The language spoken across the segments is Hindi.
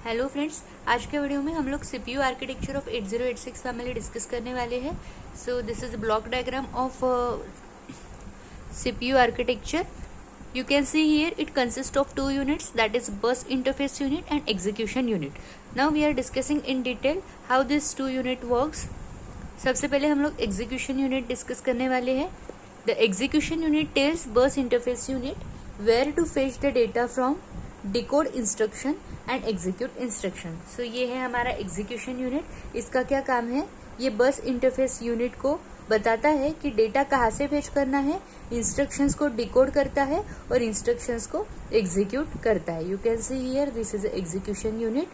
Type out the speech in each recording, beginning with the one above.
हेलो फ्रेंड्स, आज के वीडियो में हम लोग CPU architecture of 8086 family discuss करने वाले हैं। So this is block diagram of CPU architecture. You can see here it consists of two units, that is bus interface unit and execution unit. Now we are discussing in detail how this two unit works. सबसे पहले हम लोग execution unit डिस्कस करने वाले हैं. The execution unit tells bus interface unit where to fetch the data from, decode instruction and execute instruction. So ये है हमारा एग्जीक्यूशन यूनिट. इसका क्या काम है? ये बस इंटरफेस यूनिट को बताता है कि डेटा कहाँ से फेच करना है, इंस्ट्रक्शंस को डिकोड करता है और इंस्ट्रक्शंस को एग्जीक्यूट करता है. You can see here this is execution unit.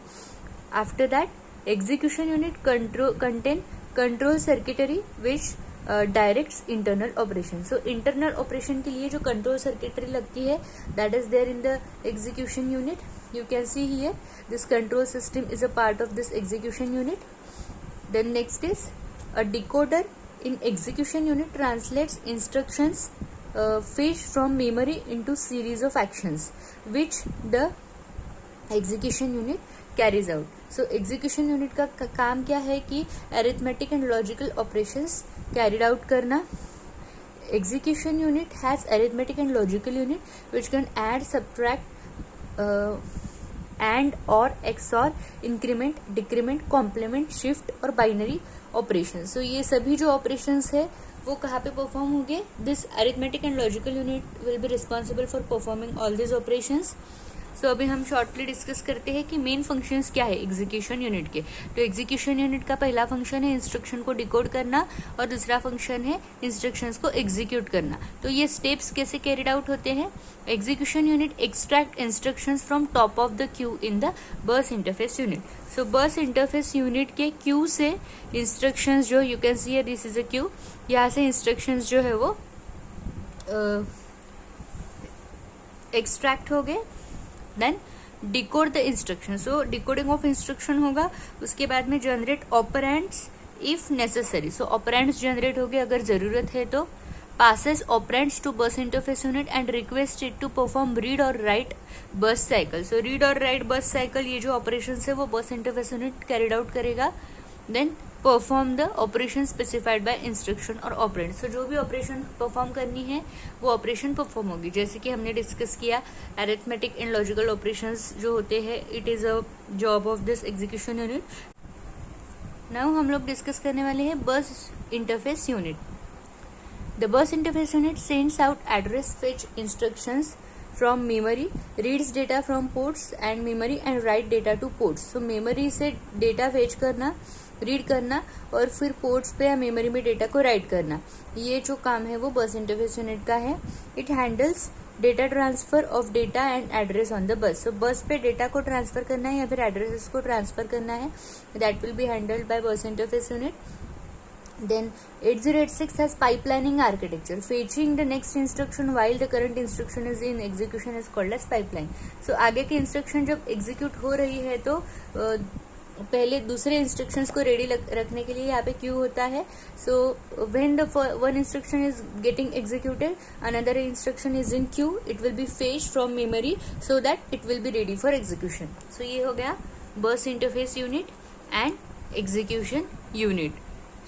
After that execution unit contain control circuitry which directs internal operation. So internal operation के लिए जो कंट्रोल सर्किटरी लगती है that is there in the execution unit. You can see here this control system is a part of this execution unit. Then next is a decoder in execution unit translates instructions fetched from memory into series of actions which the execution unit carries out. So execution unit का काम क्या है कि arithmetic and logical operations carried out करना. Execution unit has arithmetic and logical unit which can add, subtract, AND और XOR, increment, decrement, complement, shift और बाइनरी ऑपरेशन. सो ये सभी जो ऑपरेशंस है वो कहाँ पे परफॉर्म होंगे? This arithmetic and logical unit will be responsible for performing all this operations. So अभी हम शॉर्टली डिस्कस करते हैं कि मेन फंक्शंस क्या है एग्जीक्यूशन यूनिट के. तो एग्जीक्यूशन यूनिट का पहला फंक्शन है इंस्ट्रक्शन को डिकोड करना और दूसरा फंक्शन है इंस्ट्रक्शंस को एग्जीक्यूट करना. तो ये स्टेप्स कैसे कैरिड आउट होते हैं? Execution unit extract instructions from top of the queue in the bus interface unit. So bus interface unit के क्यू से इंस्ट्रक्शंस जो you can see this is a queue, यहाँ से इंस्ट्रक्शंस जो है वो एक्सट्रैक्ट हो गए. Then decode the instruction. So decoding of instruction होगा. उसके बाद में generate operands if necessary. So operands generate हो गए अगर जरूरत है तो. passes operands to bus interface unit and requests it to perform read or write bus cycle. So read or write bus cycle ये जो operations है वो bus interface unit carried out करेगा. Then perform the operation specified by instruction or operand. So जो भी operation perform करनी है वो operation perform होगी. जैसे कि हमने discuss किया arithmetic and logical operations जो होते हैं it is a job of this execution unit. Now हम लोग discuss करने वाले हैं bus interface unit. The bus interface unit sends out address fetch instructions from memory, reads data from ports and memory and write data to ports. So memory से data fetch करना, read करना और फिर ports पे या memory में data को write करना. ये जो काम है वो bus interface unit का है. It handles data transfer of data and address on the bus. So bus पे data को transfer करना है या फिर addresses को transfer करना है. That will be handled by bus interface unit. Then 8086 has pipelining architecture. Fetching the next instruction while the current instruction is in execution is called as pipeline. So आगे की instruction जब execute हो रही है तो पहले दूसरे instructions को ready रखने के लिए यहाँ पे queue होता है. So when the one instruction is getting executed, another instruction is in queue. It will be fetched from memory so that it will be ready for execution. So ये हो गया bus interface unit and execution unit.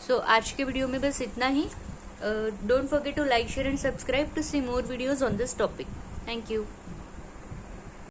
सो आज के वीडियो में बस इतना ही. Don't forget to like, share and subscribe to see more videos on this topic. Thank you.